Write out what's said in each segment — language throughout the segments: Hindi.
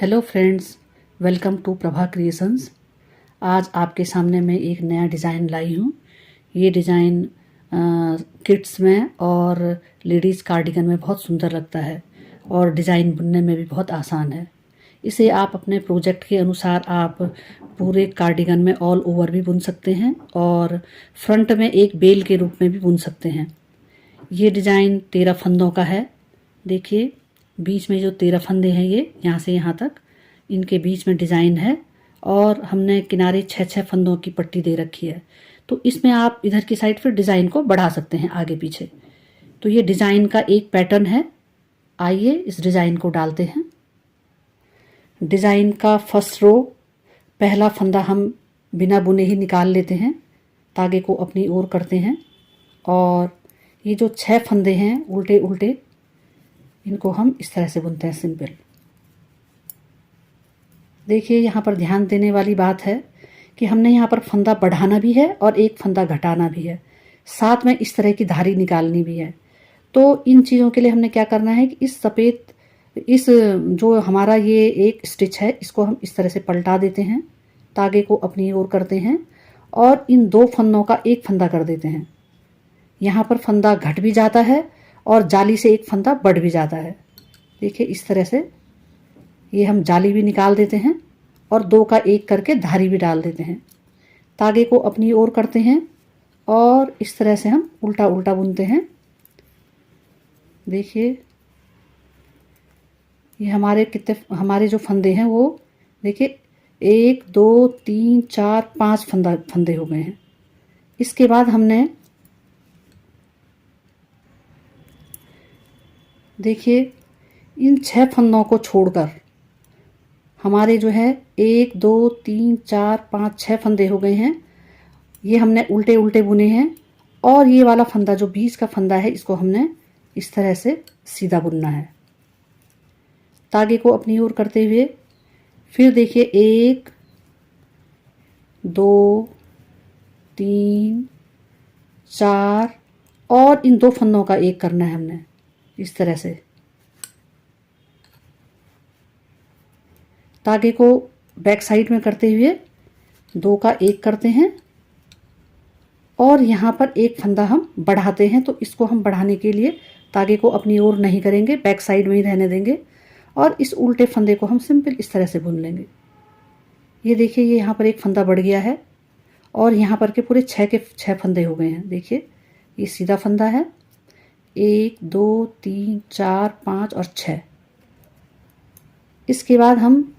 Hello friends, welcome to Prabha creations. आज आपके सामने मैं एक नया डिज़ाइन लाई हूँ। ये डिज़ाइन किड्स में और लेडीज़ कार्डिगन में बहुत सुंदर लगता है और डिज़ाइन बुनने में भी बहुत आसान है। इसे आप अपने प्रोजेक्ट के अनुसार आप पूरे कार्डिगन में ऑल ओवर भी बुन सकते हैं और फ्रंट में एक बेल के रूप में भी बुन सकते हैं। ये डिज़ाइन 13 फंदों का है। देखिए, बीच में जो 13 फंदे हैं, ये यहाँ से यहाँ तक इनके बीच में डिज़ाइन है और हमने किनारे 6-6 फंदों की पट्टी दे रखी है। तो इसमें आप इधर की साइड फिर डिज़ाइन को बढ़ा सकते हैं आगे पीछे। तो ये डिज़ाइन का एक पैटर्न है। आइए इस डिज़ाइन को डालते हैं। डिज़ाइन का फर्स्ट रो, पहला फंदा हम बिना बुने ही निकाल लेते हैं, तागे को अपनी ओर करते हैं और ये जो 6 फंदे हैं उल्टे उल्टे, इनको हम इस तरह से बुनते हैं सिंपल। देखिए, यहाँ पर ध्यान देने वाली बात है कि हमने यहाँ पर फंदा बढ़ाना भी है और एक फंदा घटाना भी है, साथ में इस तरह की धारी निकालनी भी है। तो इन चीज़ों के लिए हमने क्या करना है कि इस जो हमारा ये एक स्टिच है, इसको हम इस तरह से पलटा देते हैं, तागे को अपनी ओर करते हैं और इन 2 फंदों का एक फंदा कर देते हैं। यहाँ पर फंदा घट भी जाता है और जाली से एक फंदा बढ़ भी जाता है। देखिए, इस तरह से ये हम जाली भी निकाल देते हैं और 2 का 1 करके धारी भी डाल देते हैं। तागे को अपनी ओर करते हैं और इस तरह से हम उल्टा उल्टा बुनते हैं। देखिए, ये हमारे जो फंदे हैं वो देखिए 1 2 3 4 5 फंदे हो गए हैं। इसके बाद हमने देखिए इन 6 फंदों को छोड़कर हमारे जो है 1 2 3 4 5 6 फंदे हो गए हैं। ये हमने उल्टे उल्टे बुने हैं और ये वाला फंदा जो बीच का फंदा है, इसको हमने इस तरह से सीधा बुनना है। तागे को अपनी ओर करते हुए फिर देखिए 1 2 3 4 और इन 2 फंदों का 1 करना है हमने इस तरह से। तागे को बैक साइड में करते हुए 2 का 1 करते हैं और यहाँ पर एक फंदा हम बढ़ाते हैं। तो इसको हम बढ़ाने के लिए तागे को अपनी ओर नहीं करेंगे, बैक साइड में ही रहने देंगे और इस उल्टे फंदे को हम सिंपल इस तरह से बुन लेंगे। ये देखिए, ये यहाँ पर एक फंदा बढ़ गया है और यहाँ पर के पूरे 6 के 6 फंदे हो गए हैं। देखिए, ये सीधा फंदा है, 1 2 3 4 5 और 6। इसके बाद हम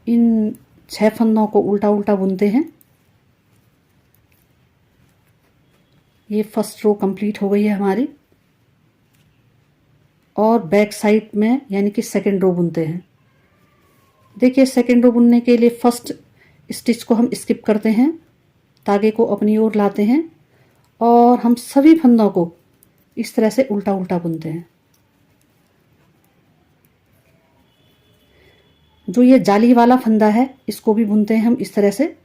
इन 6 फंदों को उल्टा उल्टा बुनते हैं। ये फर्स्ट रो कंप्लीट हो गई है हमारी और बैक साइड में यानी कि सेकंड रो बुनते हैं। देखिए, सेकंड रो बुनने के लिए फर्स्ट स्टिच को हम स्किप करते हैं, तागे को अपनी ओर लाते हैं और हम सभी फंदों को इस तरह से उल्टा उल्टा बुनते हैं। जो ये जाली वाला फंदा है, इसको भी बुनते हैं हम इस तरह से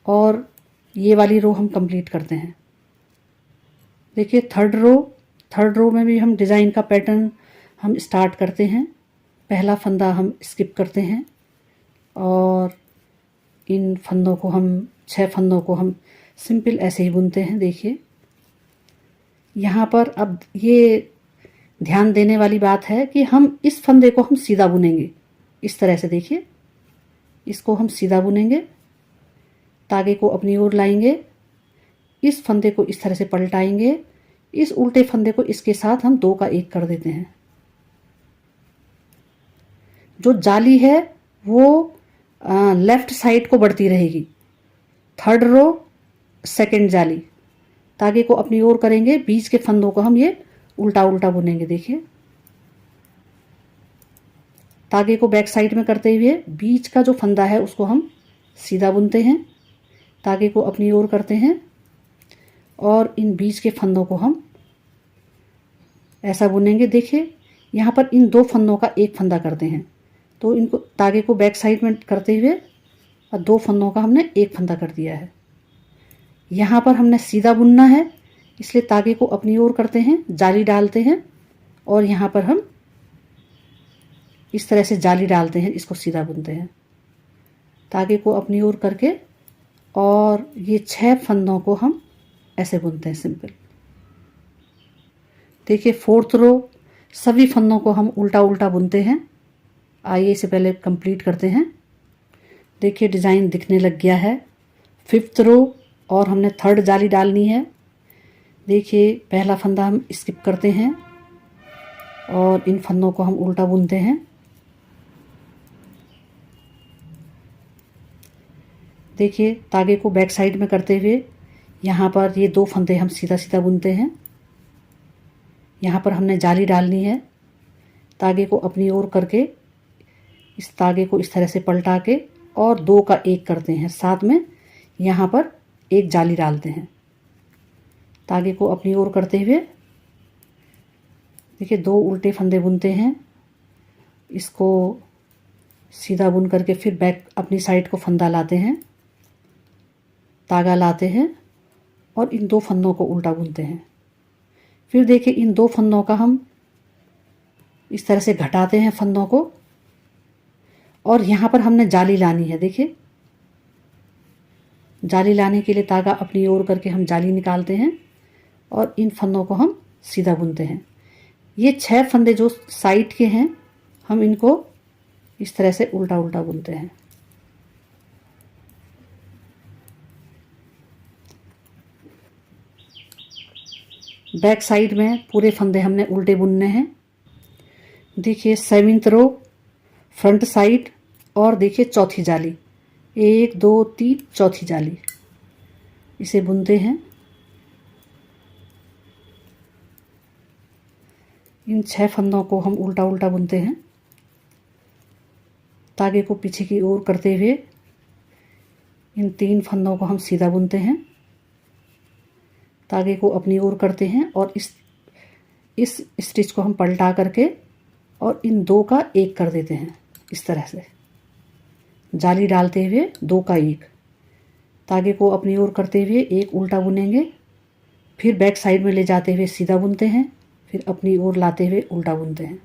और ये वाली रो हम कंप्लीट करते हैं। देखिए, थर्ड रो में भी हम डिज़ाइन का पैटर्न हम स्टार्ट करते हैं। पहला फंदा हम स्किप करते हैं और इन फंदों को हम 6 फंदों को हम सिंपल ऐसे ही बुनते हैं। देखिए, यहाँ पर अब ये ध्यान देने वाली बात है कि हम इस फंदे को हम सीधा बुनेंगे इस तरह से। देखिए, इसको हम सीधा बुनेंगे, तागे को अपनी ओर लाएंगे, इस फंदे को इस तरह से पलटाएंगे, इस उल्टे फंदे को इसके साथ हम 2 का 1 कर देते हैं। जो जाली है वो लेफ्ट साइड को बढ़ती रहेगी। थर्ड रो सेकंड जाली, तागे को अपनी ओर करेंगे, बीच के फंदों को हम ये उल्टा उल्टा बुनेंगे। देखिए, तागे को बैक साइड में करते हुए बीच का जो फंदा है उसको हम सीधा बुनते हैं, तागे को अपनी ओर करते हैं और इन बीच के फंदों को हम ऐसा बुनेंगे। देखिए, यहाँ पर इन 2 फंदों का 1 फंदा करते हैं, तो इनको तागे को बैक साइड में करते हुए और 2 फंदों का हमने 1 फंदा कर दिया है। यहाँ पर हमने सीधा बुनना है, इसलिए तागे को अपनी ओर करते हैं, जाली डालते हैं और यहाँ पर हम इस तरह से जाली डालते हैं, इसको सीधा बुनते हैं तागे को अपनी ओर करके, और ये 6 फंदों को हम ऐसे बुनते हैं सिंपल। देखिए 4th रो सभी फंदों को हम उल्टा उल्टा बुनते हैं। आइए इसे पहले कंप्लीट करते हैं। देखिए डिज़ाइन दिखने लग गया है। 5th रो और हमने 3rd जाली डालनी है। देखिए पहला फंदा हम स्किप करते हैं और इन फंदों को हम उल्टा बुनते हैं। देखिए तागे को बैक साइड में करते हुए यहाँ पर ये 2 फंदे हम सीधा सीधा बुनते हैं। यहाँ पर हमने जाली डालनी है। तागे को अपनी ओर करके इस तागे को इस तरह से पलटा के और 2 का 1 करते हैं, साथ में यहाँ पर एक जाली डालते हैं। तागे को अपनी ओर करते हुए देखिए 2 उल्टे फंदे बुनते हैं। इसको सीधा बुन करके फिर बैक अपनी साइड को फंदा लाते हैं, तागा लाते हैं और इन 2 फंदों को उल्टा बुनते हैं। फिर देखिए इन 2 फंदों का हम इस तरह से घटाते हैं फंदों को, और यहाँ पर हमने जाली लानी है। देखिए जाली लाने के लिए तागा अपनी ओर करके हम जाली निकालते हैं और इन फंदों को हम सीधा बुनते हैं। ये 6 फंदे जो साइड के हैं हम इनको इस तरह से उल्टा उल्टा बुनते हैं। बैक साइड में पूरे फंदे हमने उल्टे बुनने हैं। देखिए 7th रो फ्रंट साइड और देखिए चौथी जाली, 1 2 3 चौथी जाली, इसे बुनते हैं। इन 6 फंदों को हम उल्टा उल्टा बुनते हैं। तागे को पीछे की ओर करते हुए इन 3 फंदों को हम सीधा बुनते हैं। तागे को अपनी ओर करते हैं और इस स्टिच को हम पलटा करके और इन 2 का 1 कर देते हैं। इस तरह से जाली डालते हुए 2 का 1, तागे को अपनी ओर करते हुए एक उल्टा बुनेंगे, फिर बैक साइड में ले जाते हुए सीधा बुनते हैं, फिर अपनी ओर लाते हुए उल्टा बुनते हैं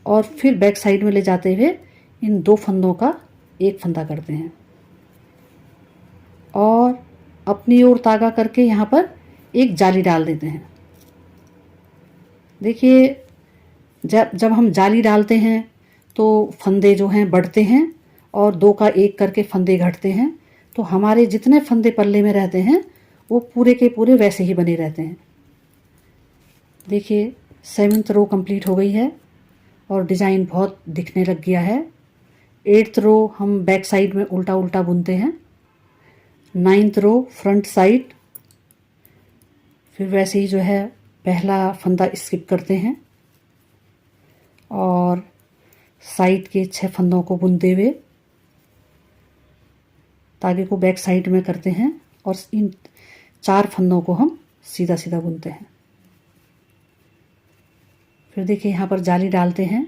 और फिर बैक साइड में ले जाते हुए इन 2 फंदों का 1 फंदा करते हैं और अपनी ओर तागा करके यहाँ पर एक जाली डाल देते हैं। देखिए जब हम जाली डालते हैं तो फंदे जो हैं बढ़ते हैं और 2 का 1 करके फंदे घटते हैं, तो हमारे जितने फंदे पल्ले में रहते हैं वो पूरे के पूरे वैसे ही बने रहते हैं। देखिए 7th रो कंप्लीट हो गई है और डिज़ाइन बहुत दिखने लग गया है। 8th रो हम बैक साइड में उल्टा उल्टा बुनते हैं। 9th रो फ्रंट साइड, फिर वैसे ही जो है पहला फंदा स्किप करते हैं और साइड के 6 फंदों को बुनते हुए तागे को बैक साइड में करते हैं और इन 4 फंदों को हम सीधा सीधा बुनते हैं। फिर देखिए यहाँ पर जाली डालते हैं।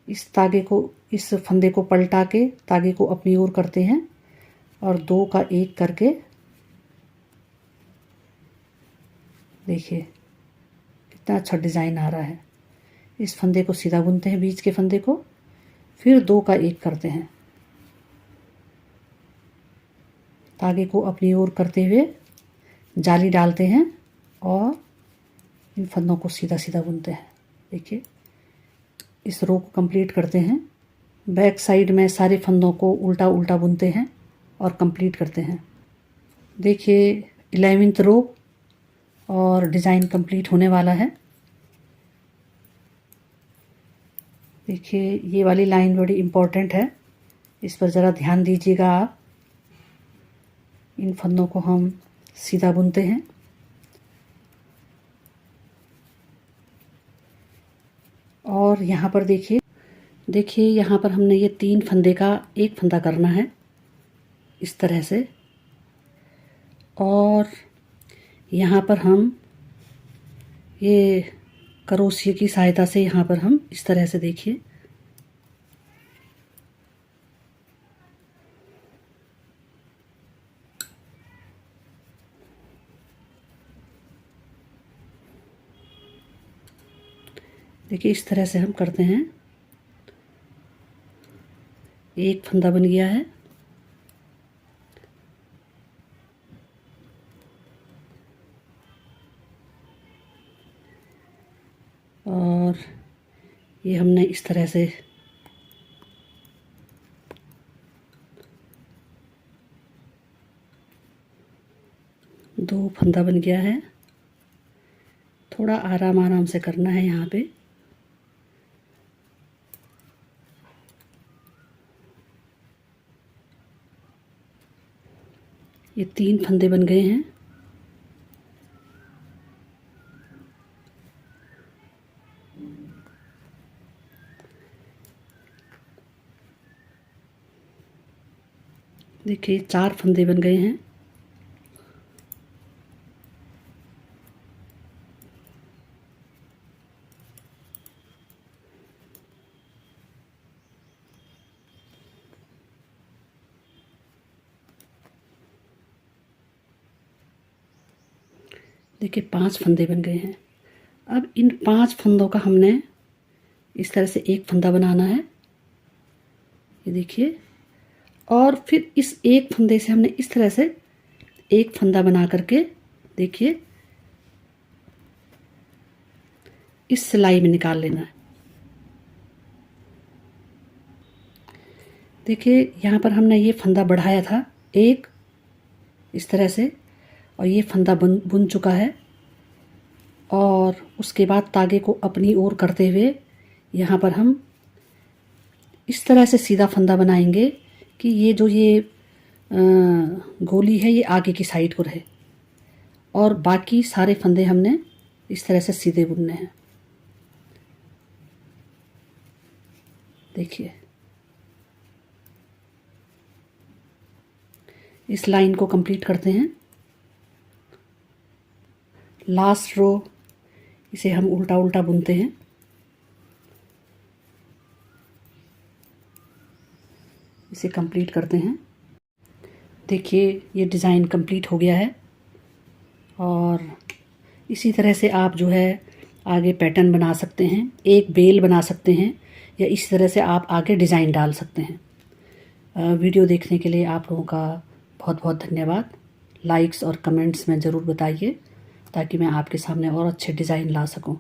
इस तागे को, इस फंदे को पलटा के तागे को अपनी ओर करते हैं और 2 का 1 करके देखिए कितना अच्छा डिज़ाइन आ रहा है। इस फंदे को सीधा बुनते हैं, बीच के फंदे को, फिर 2 का 1 करते हैं, तागे को अपनी ओर करते हुए जाली डालते हैं और इन फंदों को सीधा सीधा बुनते हैं। देखिए इस रो को कंप्लीट करते हैं। बैक साइड में सारे फंदों को उल्टा उल्टा बुनते हैं और कंप्लीट करते हैं। देखिए 11th रो और डिज़ाइन कंप्लीट होने वाला है। देखिए ये वाली लाइन बड़ी इम्पोर्टेंट है, इस पर ज़रा ध्यान दीजिएगा आप। इन फंदों को हम सीधा बुनते हैं और यहाँ पर देखिए यहाँ पर हमने ये 3 फंदे का 1 फंदा करना है इस तरह से, और यहाँ पर हम ये क्रोशिया की सहायता से यहाँ पर हम इस तरह से देखिए इस तरह से हम करते हैं एक फंदा बन गया है। और ये हमने इस तरह से दो फंदा बन गया है। थोड़ा आराम आराम से करना है यहाँ पे। ये 3 फंदे बन गए हैं। देखिए 4 फंदे बन गए हैं। देखिए 5 फंदे बन गए हैं। अब इन 5 फंदों का हमने इस तरह से एक फंदा बनाना है, ये देखिए। और फिर इस एक फंदे से हमने इस तरह से एक फंदा बना करके देखिए इस सिलाई में निकाल लेना है। देखिए यहाँ पर हमने ये फंदा बढ़ाया था एक, इस तरह से, और ये फंदा बुन चुका है। और उसके बाद तागे को अपनी ओर करते हुए यहाँ पर हम इस तरह से सीधा फंदा बनाएंगे कि ये जो ये गोली है ये आगे की साइड को रहे, और बाकी सारे फंदे हमने इस तरह से सीधे बुनने हैं। देखिए इस लाइन को कंप्लीट करते हैं। लास्ट रो इसे हम उल्टा उल्टा बुनते हैं। इसे कंप्लीट करते हैं। देखिए ये डिज़ाइन कंप्लीट हो गया है। और इसी तरह से आप जो है आगे पैटर्न बना सकते हैं, एक बेल बना सकते हैं, या इस तरह से आप आगे डिज़ाइन डाल सकते हैं। वीडियो देखने के लिए आप लोगों का बहुत बहुत धन्यवाद। लाइक्स और कमेंट्स में ज़रूर बताइए ताकि मैं आपके सामने और अच्छे डिज़ाइन ला सकूं।